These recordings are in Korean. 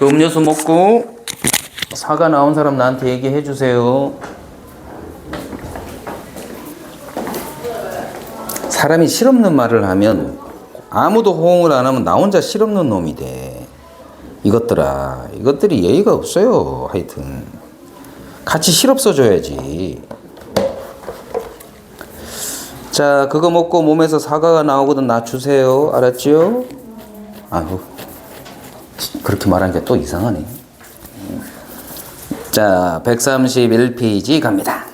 그 음료수 먹고 사과 나온 사람 나한테 얘기해 주세요. 사람이 실없는 말을 하면 아무도 호응을 안 하면 나 혼자 실없는 놈이 돼. 이것들이 예의가 없어요. 하여튼 같이 실없어줘야지. 자, 그거 먹고 몸에서 사과가 나오거든 나 주세요. 알았죠? 아이고, 그렇게 말하니까 또 이상하네. 자, 131페이지 갑니다.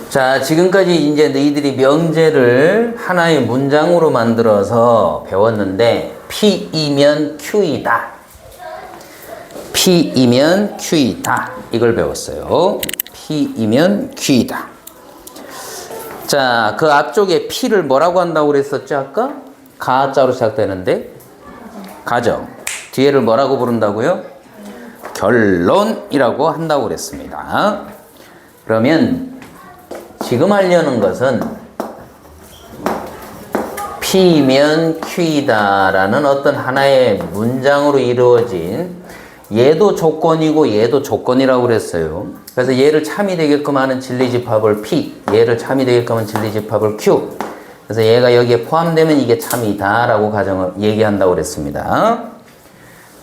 자, 지금까지 이제 너희들이 명제를 하나의 문장으로 만들어서 배웠는데 P이면 Q이다. P이면 Q이다. 이걸 배웠어요. P이면 Q이다. 자, 그 앞쪽에 P를 뭐라고 한다고 그랬었죠, 아까? 가자로 시작되는데 가정. 뒤에를 뭐라고 부른다고요? 결론이라고 한다고 그랬습니다. 그러면 지금 하려는 것은 P면 Q이다 라는 어떤 하나의 문장으로 이루어진 얘도 조건이고 얘도 조건이라고 그랬어요. 그래서 얘를 참이 되게끔 하는 진리집합을 P, 얘를 참이 되게끔 하는 진리집합을 Q. 그래서 얘가 여기에 포함되면 이게 참이다 라고 가정을 얘기한다고 그랬습니다.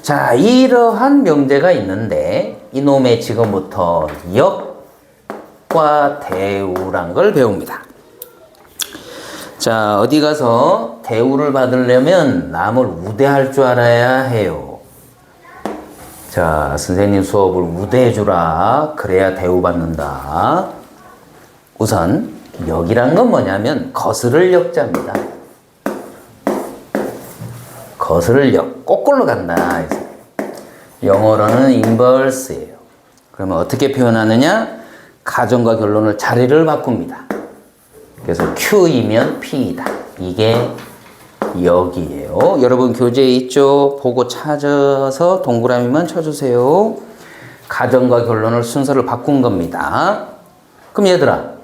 자, 이러한 명제가 있는데 이놈의 지금부터 역과 대우란 걸 배웁니다. 자, 어디 가서 대우를 받으려면 남을 우대할 줄 알아야 해요. 자, 선생님 수업을 우대해 주라. 그래야 대우받는다. 우선 역이란 건 뭐냐면 거스를 역자입니다. 거스를 역, 거꾸로 간다. 영어로는 inverse예요. 그러면 어떻게 표현하느냐? 가정과 결론을 자리를 바꿉니다. 그래서 Q이면 P이다. 이게 역이에요. 여러분 교재에 있죠? 보고 찾아서 동그라미만 쳐주세요. 가정과 결론을 순서를 바꾼 겁니다. 그럼 얘들아,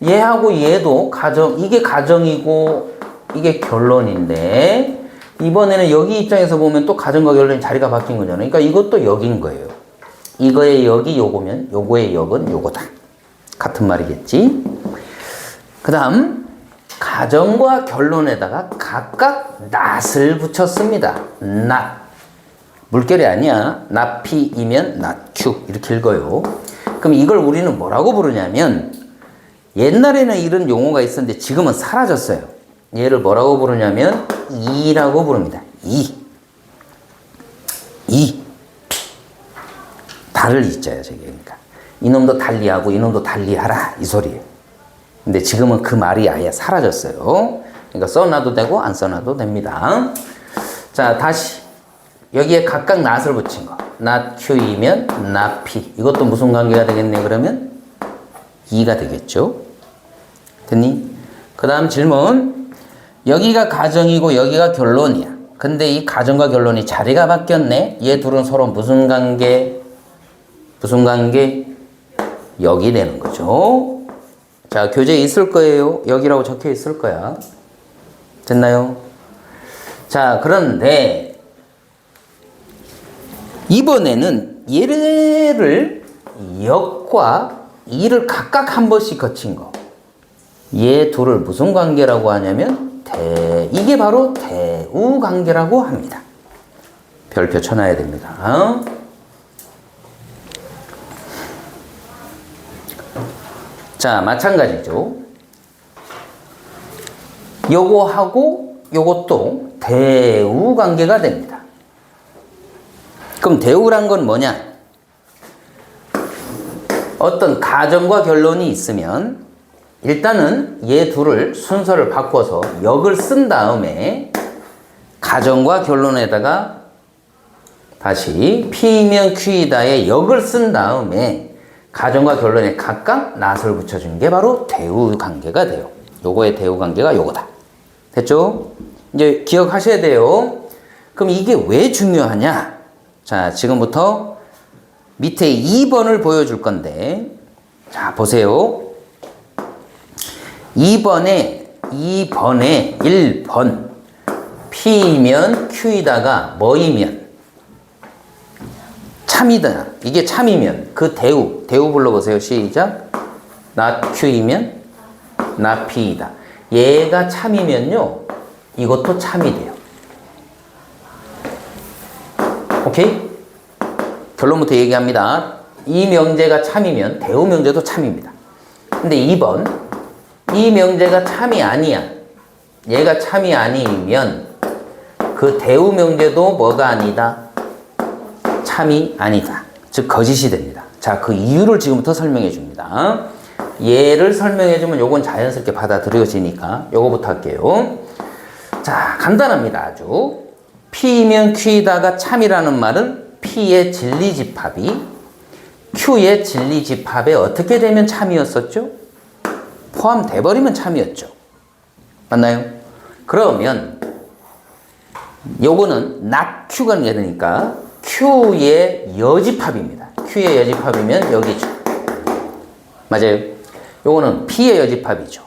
얘하고 얘도 가정, 이게 가정이고 이게 결론인데 이번에는 여기 입장에서 보면 또 가정과 결론이 자리가 바뀐 거잖아요. 그러니까 이것도 역인 거예요. 이거의 역이 요거면 요거의 역은 요거다. 같은 말이겠지? 그 다음 가정과 결론에다가 각각 낫을 붙였습니다. 낫. 물결이 아니야. 낫 P이면 낫 Q. 이렇게 읽어요. 그럼 이걸 우리는 뭐라고 부르냐면 옛날에는 이런 용어가 있었는데 지금은 사라졌어요. 얘를 뭐라고 부르냐면 이라고 부릅니다. 이. 달을 이자요, 저게. 그러니까 이놈도 달리하고 이놈도 달리하라 이 소리예요. 근데 지금은 그 말이 아예 사라졌어요. 그러니까 써놔도 되고 안 써놔도 됩니다. 자, 다시 여기에 각각 낫을 붙인 거. 낫 Q이면 낫 P. 이것도 무슨 관계가 되겠네 그러면? 2가 되겠죠. 됐니? 그 다음 질문. 여기가 가정이고 여기가 결론이야. 근데 이 가정과 결론이 자리가 바뀌었네. 얘 둘은 서로 무슨 관계? 무슨 관계? 역이 되는 거죠. 자, 교재에 있을 거예요. 여기라고 적혀 있을 거야. 됐나요? 자, 그런데 이번에는 얘를 역과 이를 각각 한 번씩 거친 거. 얘 둘을 무슨 관계라고 하냐면 이게 바로 대우 관계라고 합니다. 별표 쳐놔야 됩니다. 자, 마찬가지죠. 요거하고 요것도 대우 관계가 됩니다. 그럼 대우란 건 뭐냐? 어떤 가정과 결론이 있으면 일단은 얘 둘을 순서를 바꿔서 역을 쓴 다음에 가정과 결론에다가 다시 P면 Q이다의 역을 쓴 다음에 가정과 결론에 각각 낫을 붙여주는 게 바로 대우 관계가 돼요. 요거의 대우 관계가 요거다. 됐죠? 이제 기억하셔야 돼요. 그럼 이게 왜 중요하냐? 자, 지금부터 밑에 2번을 보여줄 건데, 자, 보세요. 2번에 1번 P이면 Q이다가 뭐이면? 참이다. 이게 참이면 그 대우 불러보세요. 시작. not Q이면 not P이다. 얘가 참이면요. 이것도 참이 돼요. 오케이? 결론부터 얘기합니다. 이 명제가 참이면 대우 명제도 참입니다. 근데 2번 이 명제가 참이 아니야. 얘가 참이 아니면 그 대우 명제도 뭐가 아니다? 참이 아니다. 즉 거짓이 됩니다. 자, 그 이유를 지금부터 설명해 줍니다. 얘를 설명해 주면 요건 자연스럽게 받아들여지니까 요거부터 할게요. 자, 간단합니다. 아주. P이면 Q이다가 참이라는 말은 P의 진리집합이 Q의 진리집합에 어떻게 되면 참이었었죠? 포함돼 버리면 참이었죠. 맞나요? 그러면 요거는 not Q가 되니까 Q의 여집합입니다. Q의 여집합이면 여기죠. 맞아요? 요거는 P의 여집합이죠.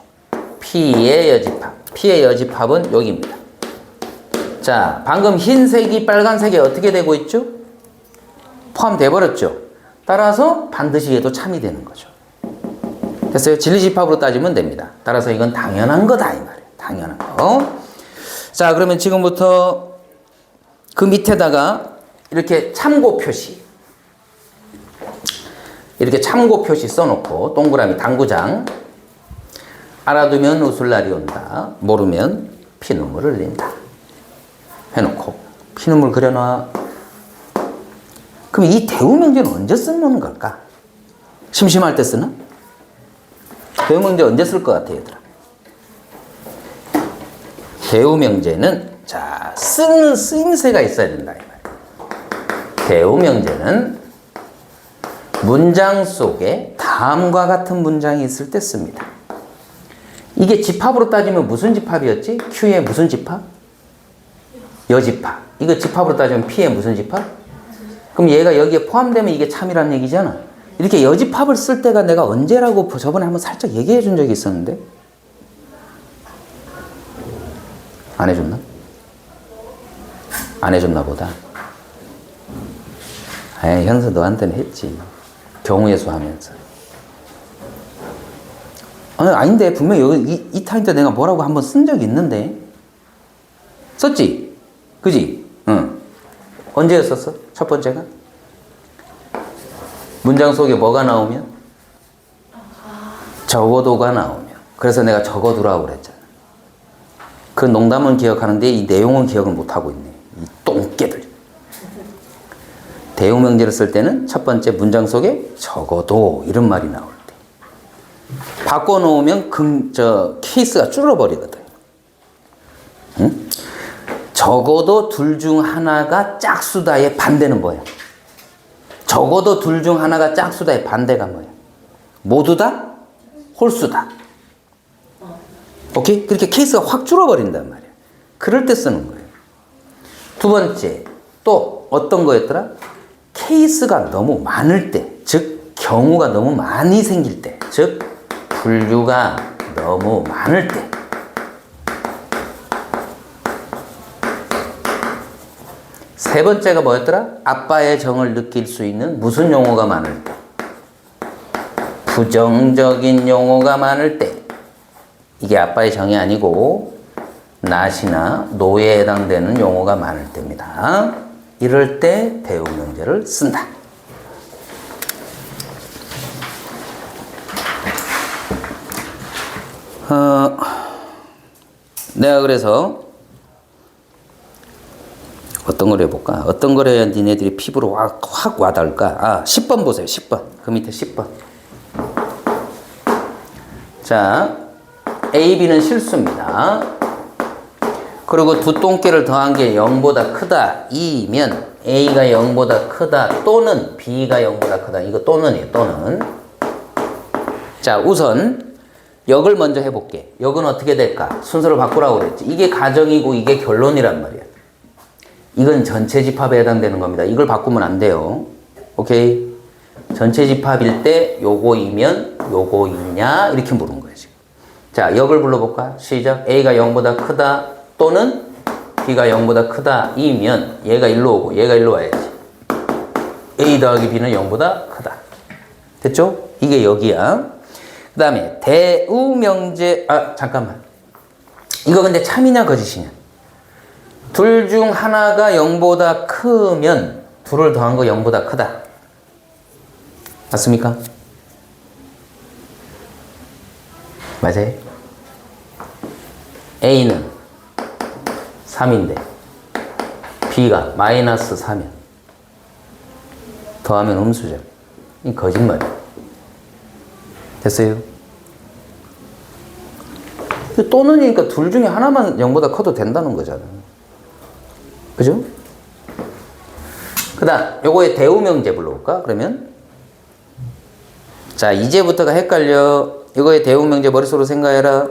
P의 여집합. P의 여집합은 여기입니다. 자, 방금 흰색이 빨간색에 어떻게 되고 있죠? 포함돼 버렸죠. 따라서 반드시 얘도 참이 되는 거죠. 됐어요? 진리집합으로 따지면 됩니다. 따라서 이건 당연한 거다 이 말이에요. 당연한 거. 자, 그러면 지금부터 그 밑에다가 이렇게 참고 표시 써놓고 동그라미 당구장 알아두면 웃을 날이 온다. 모르면 피눈물을 흘린다. 해놓고 피눈물 그려놔. 그럼 이 대우명제는 언제 쓰는 걸까? 심심할 때 쓰나? 대우명제 언제 쓸 것 같아 얘들아? 대우명제는 자 쓰는 쓰임새가 있어야 된다 이 말이야. 대우명제는 문장 속에 다음과 같은 문장이 있을 때 씁니다. 이게 집합으로 따지면 무슨 집합이었지? Q의 무슨 집합? 여집합. 이거 집합으로 따지면 P의 무슨 집합? 그럼 얘가 여기에 포함되면 이게 참이라는 얘기잖아. 이렇게 여집합을 쓸 때가 내가 언제라고 저번에 한번 살짝 얘기해 준 적이 있었는데 안 해줬나? 안 해줬나 보다. 에이, 현수 너한테는 했지. 경우의 수 하면서. 아닌데 분명히 여기 이 타임 때 내가 뭐라고 한번 쓴 적이 있는데 썼지? 그지? 응. 언제였었어? 첫 번째가? 문장 속에 뭐가 나오면? 적어도가 나오면. 그래서 내가 적어두라고 그랬잖아. 그 농담은 기억하는데 이 내용은 기억을 못하고 있네. 이 똥개들. 대우명제를 쓸 때는 첫 번째 문장 속에 적어도 이런 말이 나올 때. 바꿔놓으면 케이스가 줄어버리거든. 응? 적어도 둘 중 하나가 짝수다의 반대는 뭐야? 적어도 둘 중 하나가 짝수다의 반대가 뭐야? 모두 다 홀수다. 오케이? 그렇게 케이스가 확 줄어버린단 말이야. 그럴 때 쓰는 거예요. 두 번째, 또 어떤 거였더라? 케이스가 너무 많을 때, 즉 경우가 너무 많이 생길 때, 즉 분류가 너무 많을 때. 세 번째가 뭐였더라? 아빠의 정을 느낄 수 있는 무슨 용어가 많을 때? 부정적인 용어가 많을 때. 이게 아빠의 정이 아니고 낫이나 노예에 해당되는 용어가 많을 때입니다. 이럴 때 대우명제를 쓴다. 내가 그래서 어떤 걸 해볼까? 어떤 걸 해야 니네들이 피부로 확 와닿을까? 10번 보세요. 10번. 그 밑에 10번. 자, A, B는 실수입니다. 그리고 두 똥개를 더한 게 0보다 크다. 이면 A가 0보다 크다. 또는 B가 0보다 크다. 이거 또는이에요. 또는. 자, 우선 역을 먼저 해볼게. 역은 어떻게 될까? 순서를 바꾸라고 그랬지. 이게 가정이고 이게 결론이란 말이야. 이건 전체 집합에 해당되는 겁니다. 이걸 바꾸면 안 돼요. 오케이? 전체 집합일 때 요거이면 요거이냐 이렇게 물은 거예요 지금. 자, 역을 불러볼까? 시작. A가 0보다 크다 또는 B가 0보다 크다 이면 얘가 일로 오고 얘가 일로 와야지. A 더하기 B는 0보다 크다. 됐죠? 이게 여기야. 그 다음에 대우명제, 잠깐만. 이거 근데 참이냐 거짓이냐? 둘 중 하나가 0보다 크면 둘을 더한 거 0보다 크다. 맞습니까? 맞아요? A는 3인데 B가 마이너스 4면 더하면 음수죠. 이 거짓말이야. 됐어요? 또는이니까 둘 중에 하나만 0보다 커도 된다는 거잖아. 그죠? 그 다음 요거의 대우명제 불러볼까? 그러면 자 이제부터가 헷갈려. 이거의 대우명제 머릿속으로 생각해라.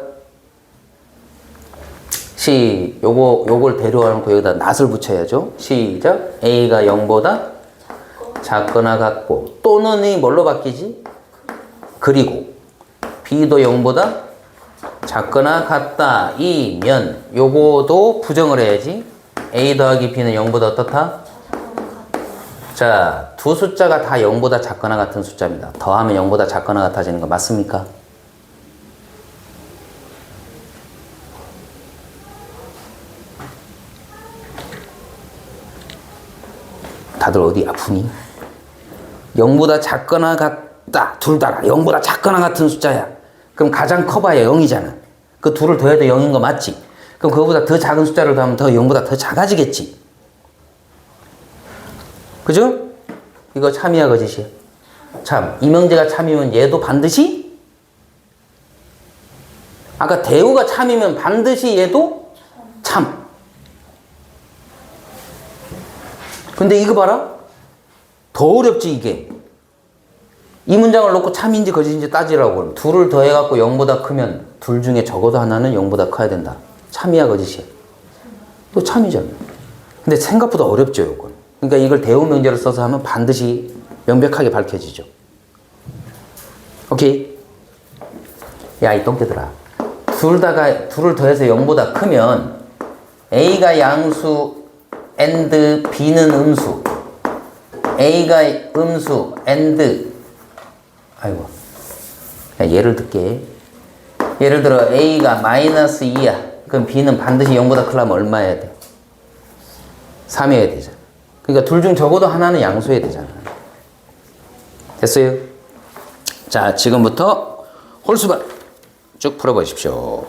요걸 대로하고 여기다 낫을 붙여야죠. 시작. A가 0보다 작거나 같고 또는이 뭘로 바뀌지? 그리고 B도 0보다 작거나 같다 이면 요거도 부정을 해야지. A 더하기 B는 0보다 어떻다? 자, 두 숫자가 다 0보다 작거나 같은 숫자입니다. 더하면 0보다 작거나 같아지는 거 맞습니까? 다들 어디 아프니? 0보다 작거나 같다. 둘 다가 0보다 작거나 같은 숫자야. 그럼 가장 커봐야 0이잖아. 그 둘을 더해도 0인 거 맞지? 그럼 그거보다 더 작은 숫자를 더하면 더 0보다 더 작아지겠지. 그죠? 이거 참이야 거짓이야? 참. 이명제가 참이면 얘도 반드시? 아까 대우가 참이면 반드시 얘도 참. 근데 이거 봐라. 더 어렵지 이게. 이 문장을 놓고 참인지 거짓인지 따지라고 그러면 둘을 더해갖고 0보다 크면 둘 중에 적어도 하나는 0보다 커야 된다. 참이야 거짓이야? 또 참이잖아. 근데 생각보다 어렵죠 이건. 그러니까 이걸 대우명제를 써서 하면 반드시 명백하게 밝혀지죠. 오케이? 야 이 똥개들아. 둘을 더해서 0보다 크면 A가 양수 and B는 음수, A가 음수 and 아이고 야, 예를 들게. 예를 들어 A가 마이너스 2야. 그럼 B는 반드시 0보다 크려면 얼마여야 돼? 3이어야 되잖아. 그러니까 둘 중 적어도 하나는 양수해야 되잖아. 됐어요? 자, 지금부터 홀수반 쭉 풀어보십시오.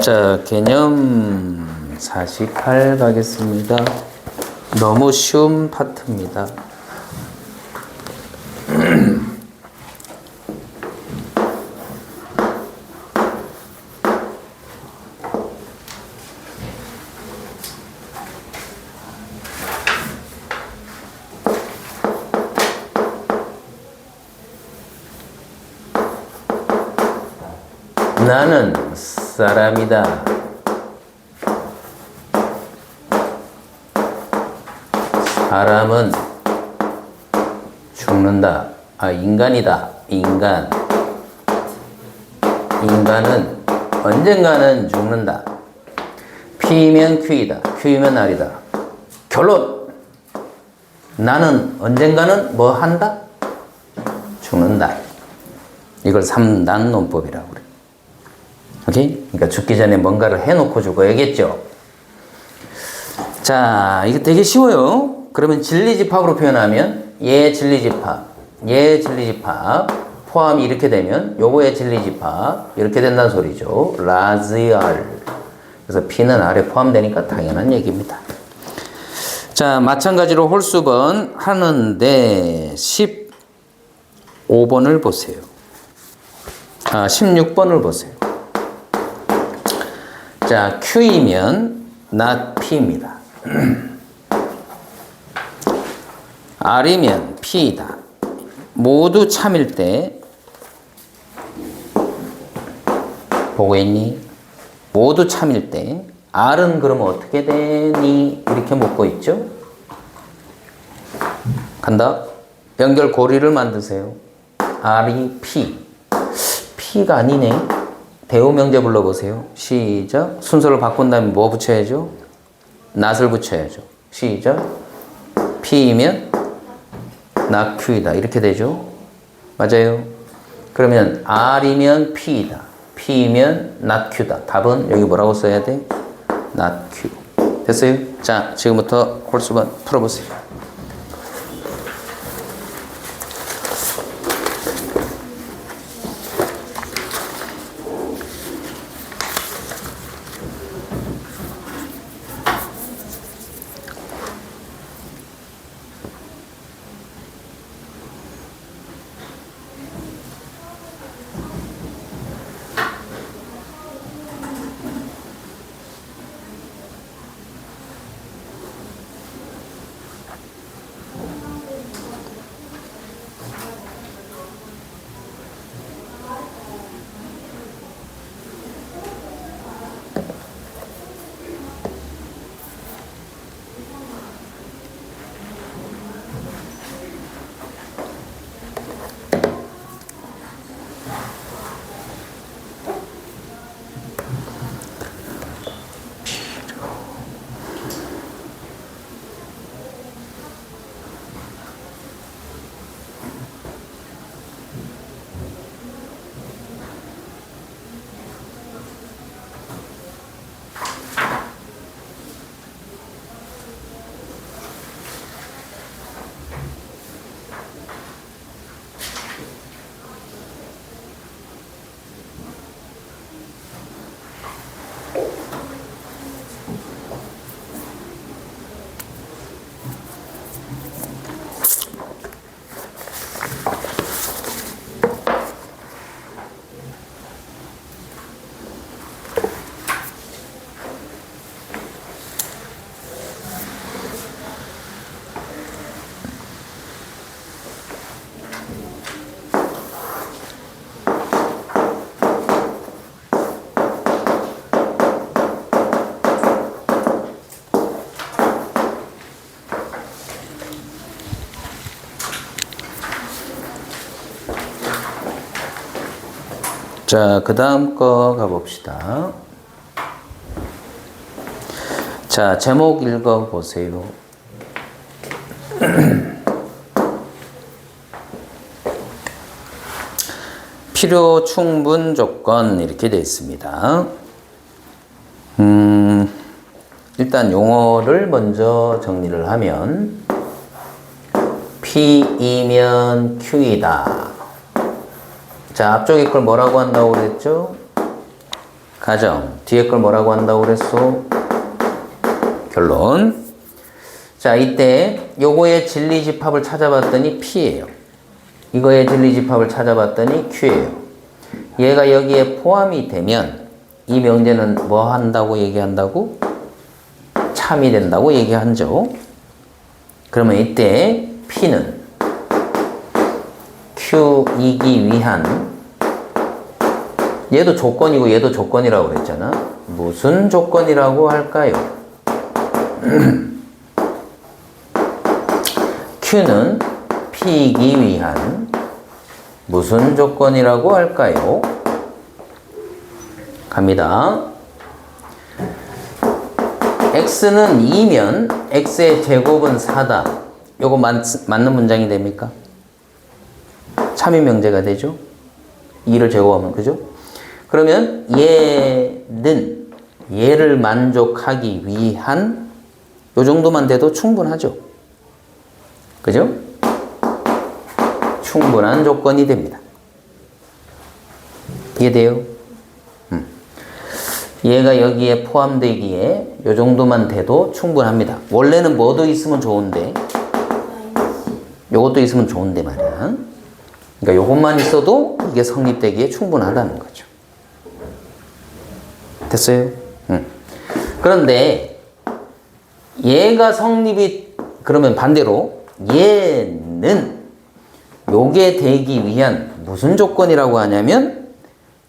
자, 개념 48 가겠습니다. 너무 쉬운 파트입니다. 나는 사람이다. 사람은 죽는다. 인간이다. 인간은 언젠가는 죽는다. P면 Q이다. Q면 R이다. 결론. 나는 언젠가는 뭐 한다? 죽는다. 이걸 3단 논법이라고 그래. 오케이? 그러니까 죽기 전에 뭔가를 해놓고 죽어야겠죠. 자, 이거 되게 쉬워요. 그러면 진리집합으로 표현하면 얘 진리집합, 얘 진리집합 포함이 이렇게 되면 요거의 진리집합 이렇게 된다는 소리죠. 라지알. 그래서 P는 R에 포함되니까 당연한 얘기입니다. 자, 마찬가지로 홀수번 하는데 15번을 보세요. 16번을 보세요. 자, Q이면 not P입니다. R이면 P이다. 모두 참일 때 보고 있니? 모두 참일 때 R은 그러면 어떻게 되니? 이렇게 묻고 있죠. 간다. 연결고리를 만드세요. R이 P. P가 아니네. 대우명제 불러보세요. 시작. 순서를 바꾼 다음에 뭐 붙여야죠? not을 붙여야죠. 시작. P이면 not Q이다. 이렇게 되죠. 맞아요. 그러면 R이면 P이다. P이면 not Q다. 답은 여기 뭐라고 써야 돼? not Q. 됐어요? 자, 지금부터 홀수번 풀어보세요. 자, 그 다음 거 가봅시다. 자, 제목 읽어보세요. 필요 충분 조건 이렇게 되어 있습니다. 일단 용어를 먼저 정리를 하면 P이면 Q이다. 자, 앞쪽에 걸 뭐라고 한다고 그랬죠? 가정. 뒤에 걸 뭐라고 한다고 그랬어? 결론. 자, 이때 요거의 진리집합을 찾아봤더니 P예요. 이거의 진리집합을 찾아봤더니 Q예요. 얘가 여기에 포함이 되면 이 명제는 뭐 한다고 얘기한다고? 참이 된다고 얘기한죠. 그러면 이때 P는 Q이기 위한, 얘도 조건이고 얘도 조건이라고 그랬잖아. 무슨 조건이라고 할까요? Q는 P이기 위한 무슨 조건이라고 할까요? 갑니다. X는 2면 X의 제곱은 4다. 요거 맞는 문장이 됩니까? 참인 명제가 되죠? 2를 제곱하면, 그죠? 그러면 얘를 만족하기 위한 요 정도만 돼도 충분하죠? 그죠? 충분한 조건이 됩니다. 이해돼요? 얘가 여기에 포함되기에 요 정도만 돼도 충분합니다. 원래는 뭐도 있으면 좋은데 요것도 있으면 좋은데 말이야. 그러니까 요것만 있어도 이게 성립되기에 충분하다는 거죠. 됐어요? 그런데 얘가 성립이, 그러면 반대로 얘는 요게 되기 위한 무슨 조건이라고 하냐면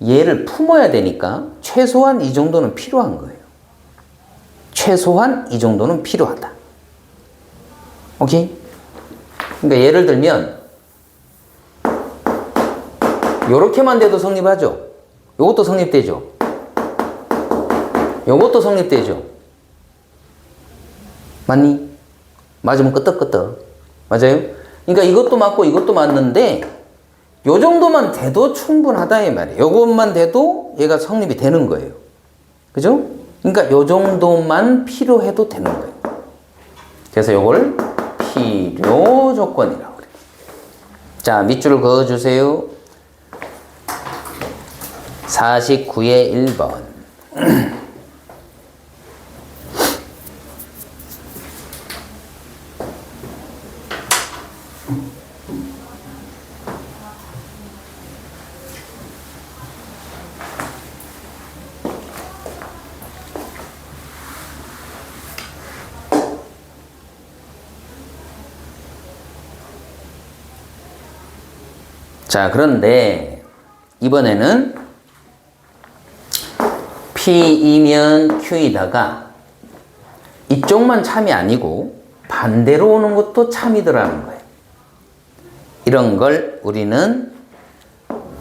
얘를 품어야 되니까 최소한 이 정도는 필요한 거예요. 최소한 이 정도는 필요하다. 오케이? 그러니까 예를 들면 요렇게만 돼도 성립하죠. 요것도 성립되죠. 요것도 성립되죠. 맞니? 맞으면 끄떡끄떡. 맞아요? 그러니까 이것도 맞고 이것도 맞는데 요 정도만 돼도 충분하다 이 말이에요. 요것만 돼도 얘가 성립이 되는 거예요. 그죠? 그러니까 요 정도만 필요해도 되는 거예요. 그래서 요걸 필요 조건이라고 그래요. 자, 밑줄을 그어주세요. 49의 1번. 자, 그런데 이번에는 P이면 Q이다가 이쪽만 참이 아니고 반대로 오는 것도 참이더라는 거예요. 이런 걸 우리는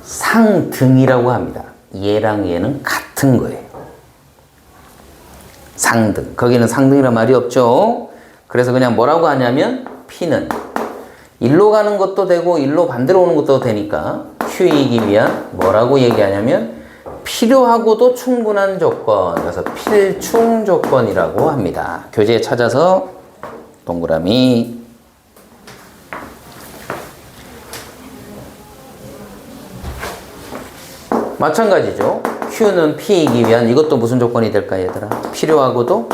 상등이라고 합니다. 얘랑 얘는 같은 거예요. 상등. 거기는 상등이란 말이 없죠. 그래서 그냥 뭐라고 하냐면 P는 일로 가는 것도 되고 일로 반대로 오는 것도 되니까 Q이기 위한 뭐라고 얘기하냐면 필요하고도 충분한 조건, 그래서 필충 조건이라고 합니다. 교재에 찾아서 동그라미. 마찬가지죠. Q는 P이기 위한, 이것도 무슨 조건이 될까 얘들아? 필요하고도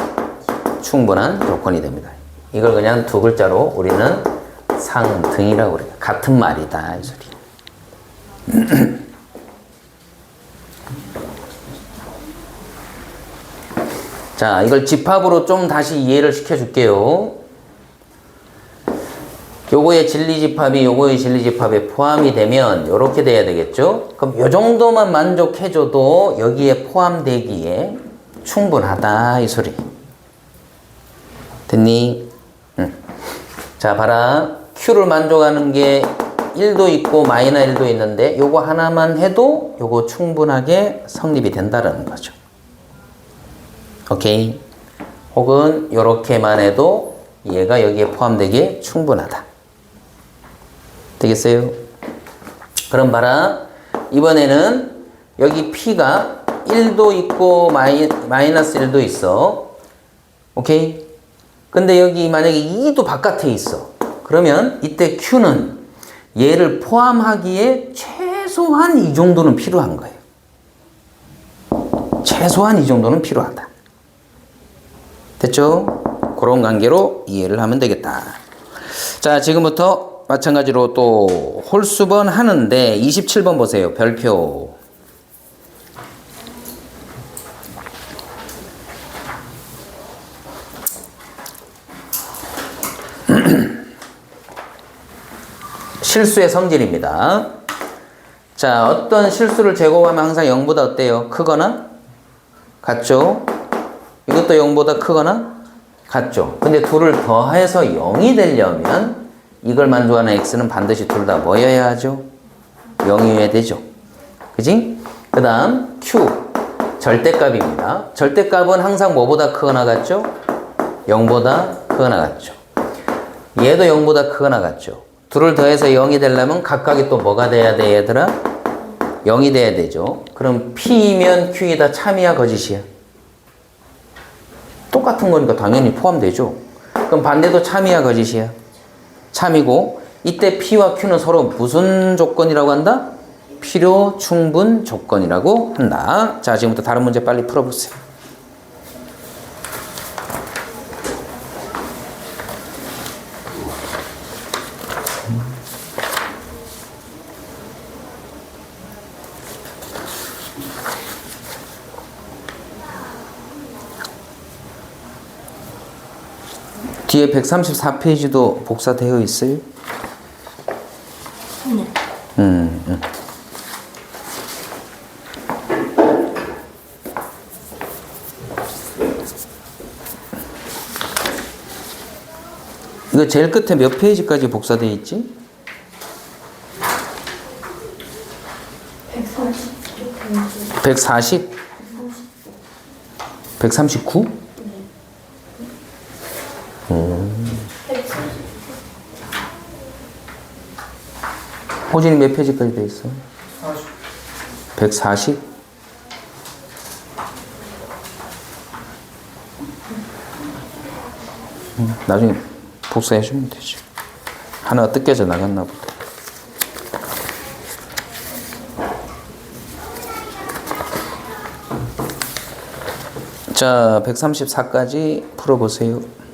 충분한 조건이 됩니다. 이걸 그냥 두 글자로 우리는 상등이라고 그래요. 같은 말이다 이 소리. 자, 이걸 집합으로 좀 다시 이해를 시켜줄게요. 요거의 진리집합이 요거의 진리집합에 포함이 되면 요렇게 돼야 되겠죠? 그럼 요 정도만 만족해줘도 여기에 포함되기에 충분하다 이 소리. 됐니? 자, 봐라. Q를 만족하는 게 1도 있고 마이너 1도 있는데 요거 하나만 해도 요거 충분하게 성립이 된다는 거죠. 오케이? 혹은 요렇게만 해도 얘가 여기에 포함되기에 충분하다. 되겠어요? 그럼 봐라. 이번에는 여기 P가 1도 있고 마이너스 1도 있어. 오케이? 근데 여기 만약에 2도 바깥에 있어. 그러면 이때 Q는 얘를 포함하기에 최소한 이 정도는 필요한 거예요. 최소한 이 정도는 필요하다. 됐죠? 그런 관계로 이해를 하면 되겠다. 자, 지금부터 마찬가지로 또 홀수번 하는데 27번 보세요. 별표. 실수의 성질입니다. 자, 어떤 실수를 제곱하면 항상 0보다 어때요? 크거나 같죠? 이것도 0보다 크거나 같죠? 근데 둘을 더해서 0이 되려면 이걸 만족하는 x는 반드시 둘 다 뭐여야 하죠? 0이어야 되죠. 그지? 그 다음 q 절대값입니다. 절대값은 항상 뭐보다 크거나 같죠? 0보다 크거나 같죠. 얘도 0보다 크거나 같죠. 둘을 더해서 0이 되려면 각각이 또 뭐가 돼야 돼, 얘들아? 0이 돼야 되죠. 그럼 P이면 Q이다 참이야 거짓이야? 똑같은 거니까 당연히 포함되죠. 그럼 반대도 참이야 거짓이야? 참이고 이때 P와 Q는 서로 무슨 조건이라고 한다? 필요 충분 조건이라고 한다. 자, 지금부터 다른 문제 빨리 풀어보세요. 뒤에 134페이지도 복사되어 있어요? 네. 이거 제일 끝에 몇 페이지까지 복사되어 있지? 140? 139? 호진이 몇 페이지까지 돼 있어? 140? 나중에 복사해주면 되지. 하나 뜯겨져 나갔나 보다. 자, 134까지 풀어보세요.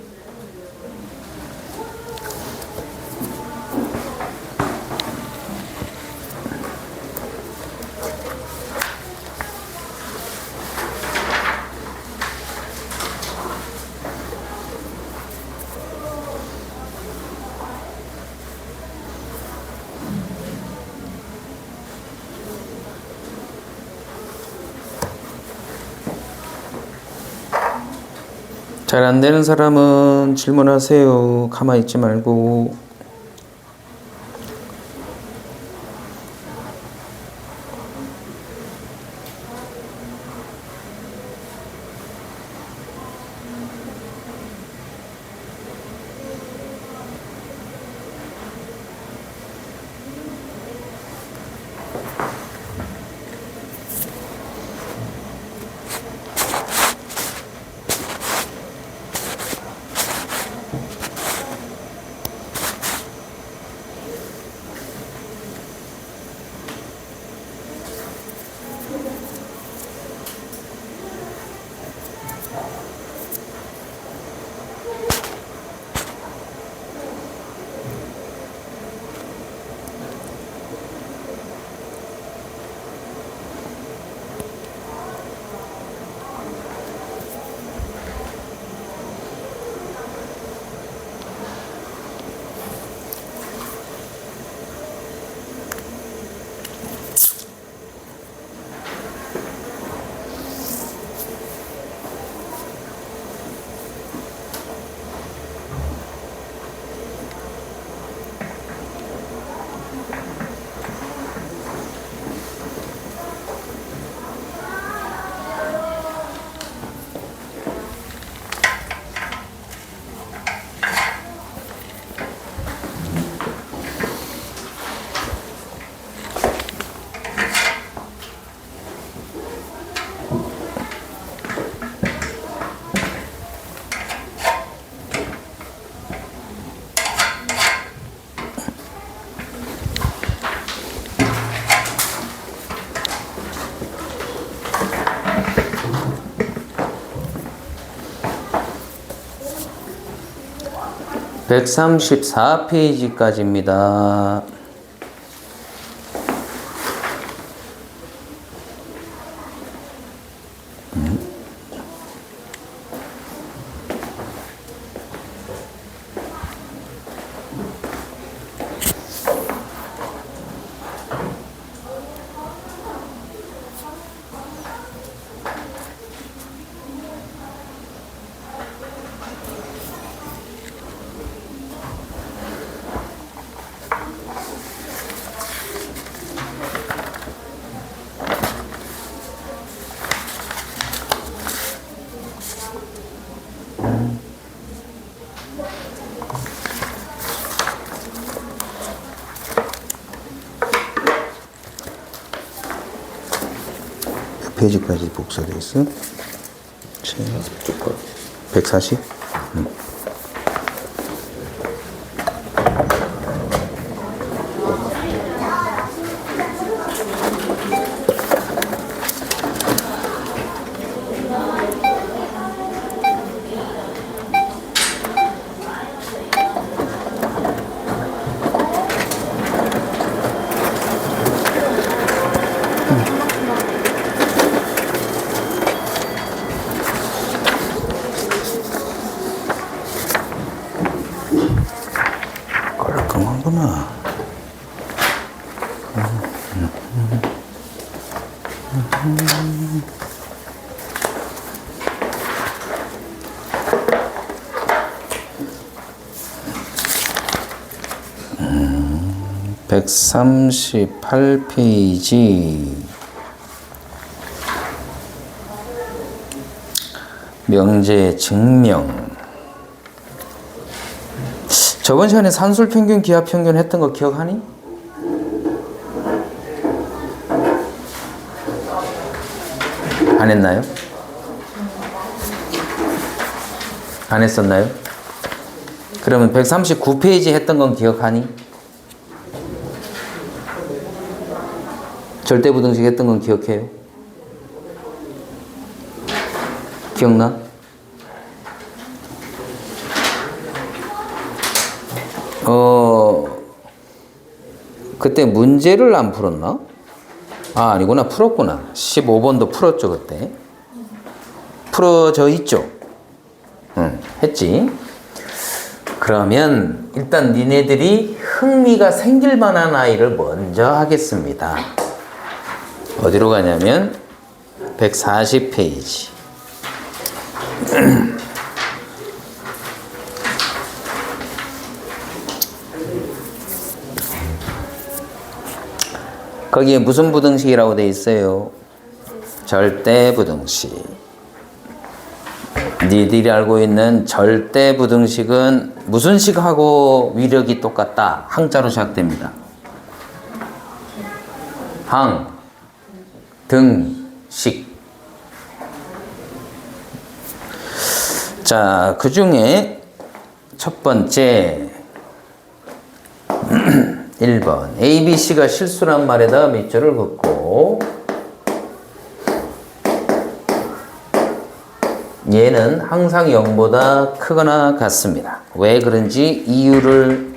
잘 안 되는 사람은 질문하세요. 가만히 있지 말고. 134페이지까지입니다. 몇 페이지까지 복사돼 있어? 140? 138페이지 명제 증명. 저번 시간에 산술평균 기하평균 했던 거 기억하니? 안 했나요? 안 했었나요? 그러면 139페이지 했던 건 기억하니? 절대부등식 했던 건 기억해요? 기억나? 그때 문제를 안 풀었나? 아니구나. 풀었구나. 15번도 풀었죠, 그때. 풀어져 있죠? 응, 했지. 그러면 일단 니네들이 흥미가 생길 만한 아이를 먼저 하겠습니다. 어디로 가냐면 140페이지. 거기에 무슨 부등식이라고 돼 있어요? 절대부등식. 니들이 알고 있는 절대부등식은 무슨 식하고 위력이 똑같다? 항자로 시작됩니다. 항, 등, 식. 자, 그 중에 첫 번째 1번 A, B, C가 실수란 말에다가 밑줄을 긋고 얘는 항상 0보다 크거나 같습니다. 왜 그런지 이유를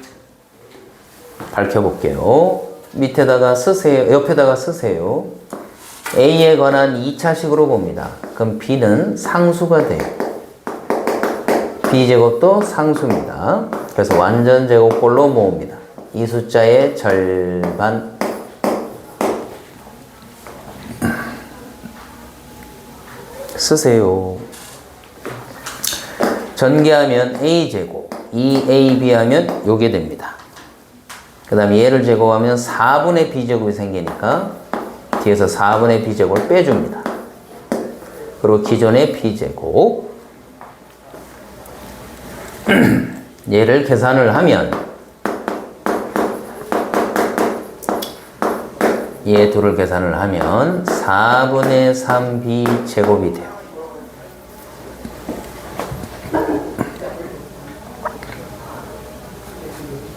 밝혀볼게요. 밑에다가 쓰세요. 옆에다가 쓰세요. A에 관한 2차식으로 봅니다. 그럼 B는 상수가 돼요. B제곱도 상수입니다. 그래서 완전 제곱꼴로 모읍니다. 이 숫자의 절반. 쓰세요. 전개하면 A제곱, 2AB 하면 요게 됩니다. 그 다음에 얘를 제곱하면 4분의 B제곱이 생기니까 뒤에서 4분의 B제곱을 빼줍니다. 그리고 기존의 B제곱 얘를 계산을 하면 얘 둘을 계산을 하면 4분의 3B 제곱이 돼요.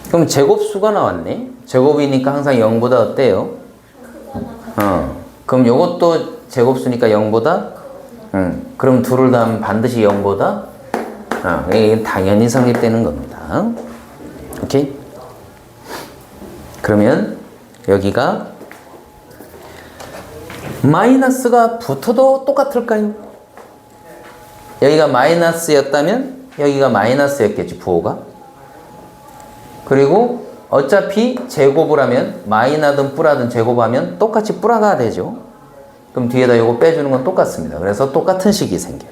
그럼 제곱수가 나왔네. 제곱이니까 항상 0보다 어때요? 그럼 요것도 제곱수니까 0보다? 그럼 둘을 더하면 반드시 0보다 이게 당연히 성립되는 겁니다. 오케이? 그러면 여기가 마이너스가 붙어도 똑같을까요? 여기가 마이너스였다면 여기가 마이너스였겠지, 부호가. 그리고 어차피 제곱을 하면 마이너든 뿌라든 제곱하면 똑같이 뿌라가 되죠. 그럼 뒤에다 이거 빼주는 건 똑같습니다. 그래서 똑같은 식이 생겨요.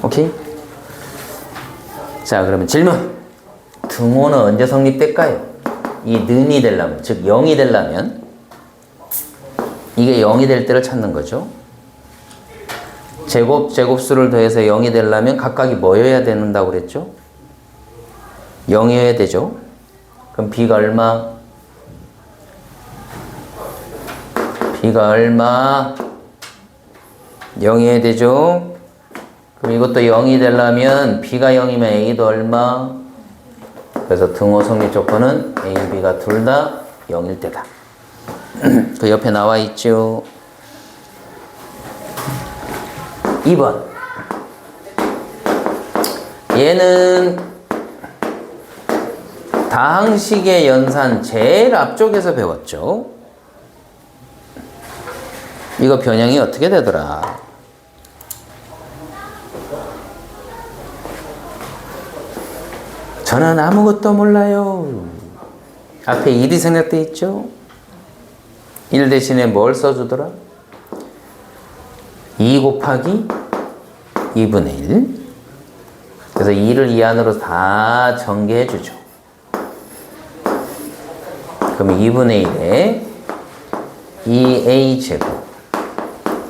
오케이? 자, 그러면 질문. 등호는 언제 성립될까요? 이 는이 되려면, 즉 0이 되려면 이게 0이 될 때를 찾는 거죠. 제곱수를 더해서 0이 되려면 각각이 뭐여야 된다고 그랬죠? 0이어야 되죠. 그럼 b가 얼마? b가 얼마? 0이어야 되죠. 그럼 이것도 0이 되려면 b가 0이면 a도 얼마? 그래서 등호 성립 조건은 a, b가 둘 다 0일 때다. 그 옆에 나와 있죠. 2번. 얘는 다항식의 연산 제일 앞쪽에서 배웠죠. 이거 변형이 어떻게 되더라? 저는 아무것도 몰라요. 앞에 1이 생략돼 있죠? 1 대신에 뭘 써주더라? 2 곱하기 2분의 1. 그래서 2를 이 안으로 다 전개해 주죠. 그럼 2분의 1에 2a제곱,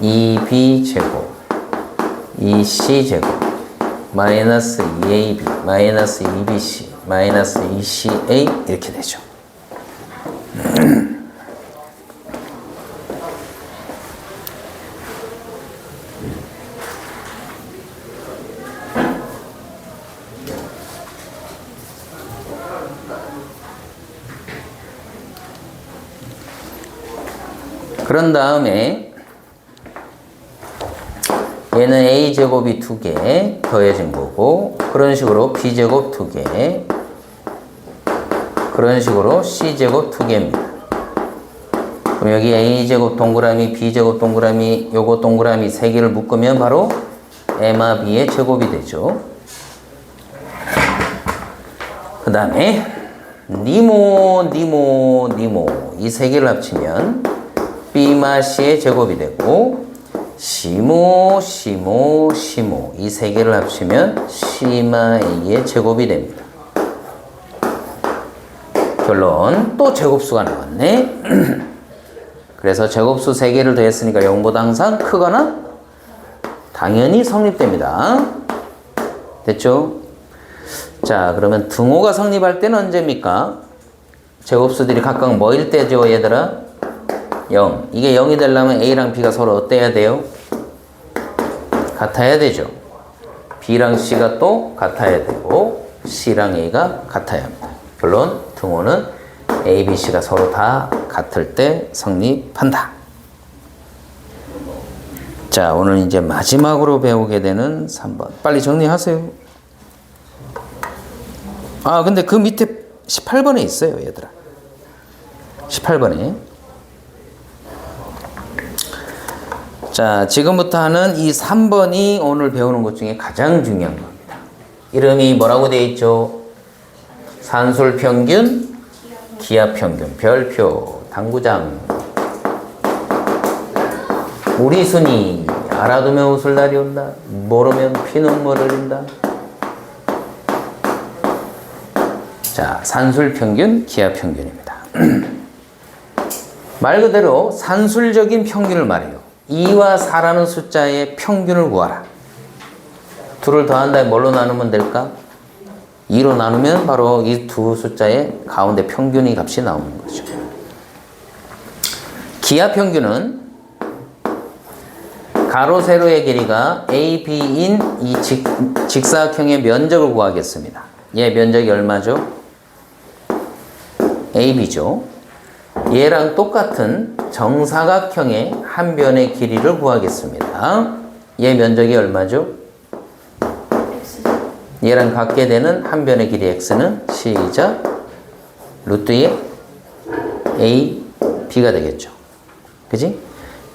2b제곱, 2c제곱, 마이너스 2ab, 마이너스 2bc, 마이너스 2ca 이렇게 되죠. 그런 다음에 얘는 a제곱이 2개 더해진 거고, 그런 식으로 b제곱 2개, 그런 식으로 c제곱 2개입니다. 그럼 여기 a제곱 동그라미, b제곱 동그라미, 요거 동그라미 3개를 묶으면 바로 m와 b의 제곱이 되죠. 그 다음에 니모 이 3개를 합치면 b마 c의 제곱이 되고, c모 이 3개를 합치면 c마 a의 제곱이 됩니다. 결론, 또 제곱수가 나왔네. 그래서 제곱수 3개를 더했으니까 0보다 항상 크거나 당연히 성립됩니다. 됐죠? 자, 그러면 등호가 성립할 때는 언제입니까? 제곱수들이 각각 뭐일 때죠, 얘들아? 0. 이게 0이 되려면 a랑 b가 서로 어때야 돼요? 같아야 되죠. b랑 c가 또 같아야 되고 c랑 a가 같아야 합니다. 결론, 등호는 a, b, c가 서로 다 같을 때 성립한다. 자, 오늘 이제 마지막으로 배우게 되는 3번. 빨리 정리하세요. 아, 근데 그 밑에 18번에 있어요, 얘들아. 18번에. 자, 지금부터 하는 이 3번이 오늘 배우는 것 중에 가장 중요한 겁니다. 이름이 뭐라고 되어 있죠? 산술평균, 기하평균, 별표, 당구장. 우리순이 알아두면 웃을 날이 온다. 모르면 피눈물 흘린다. 자, 산술평균, 기하평균입니다. 말 그대로 산술적인 평균을 말해요. 2와 4라는 숫자의 평균을 구하라. 둘을 더한 다음에 뭘로 나누면 될까? 2로 나누면 바로 이 두 숫자의 가운데 평균의 값이 나오는 거죠. 기하평균은 가로 세로의 길이가 AB인 이 직사각형의 면적을 구하겠습니다. 얘 면적이 얼마죠? AB죠. 얘랑 똑같은 정사각형의 한 변의 길이를 구하겠습니다. 얘 면적이 얼마죠? 얘랑 같게 되는 한 변의 길이 x는 시작 루트 2의 a, b가 되겠죠. 그지?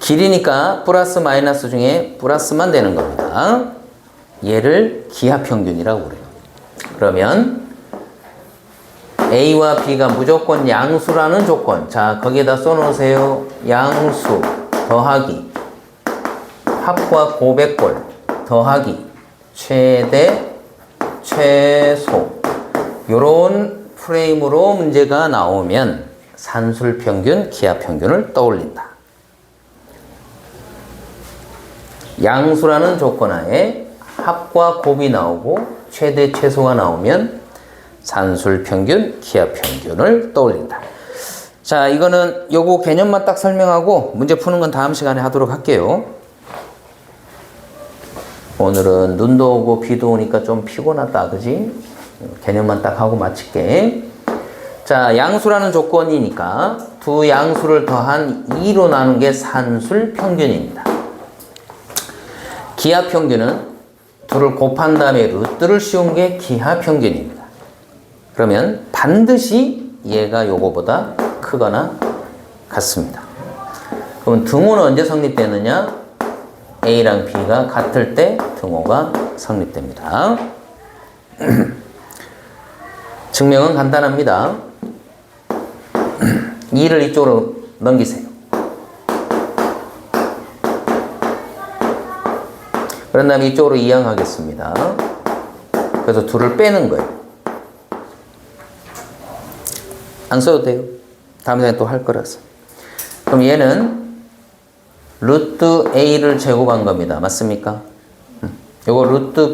길이니까 플러스 마이너스 중에 플러스만 되는 겁니다. 얘를 기하평균이라고 그래요. 그러면 a와 b가 무조건 양수라는 조건. 자, 거기에다 써놓으세요. 양수 더하기 합과 고백골 더하기 최대 최소 요런 프레임으로 문제가 나오면 산술평균, 기하평균을 떠올린다. 양수라는 조건하에 합과 곱이 나오고 최대 최소가 나오면 산술평균, 기하평균을 떠올린다. 자, 이거는 요거 개념만 딱 설명하고 문제 푸는 건 다음 시간에 하도록 할게요. 오늘은 눈도 오고 비도 오니까 좀 피곤하다, 그지? 개념만 딱 하고 마칠게. 자, 양수라는 조건이니까 두 양수를 더한 2로 나눈 게 산술평균입니다. 기하평균은 둘을 곱한 다음에 루트를 씌운 게 기하평균입니다. 그러면 반드시 얘가 요거보다 크거나 같습니다. 그럼 등호는 언제 성립되느냐? A랑 B가 같을 때 등호가 성립됩니다. 증명은 간단합니다. 2를 이쪽으로 넘기세요. 그런 다음에 이쪽으로 이항하겠습니다. 그래서 둘을 빼는 거예요. 안 써도 돼요. 다음 시간에 또 할 거라서. 그럼 얘는 루트 A를 제곱한 겁니다. 맞습니까? 요거 루트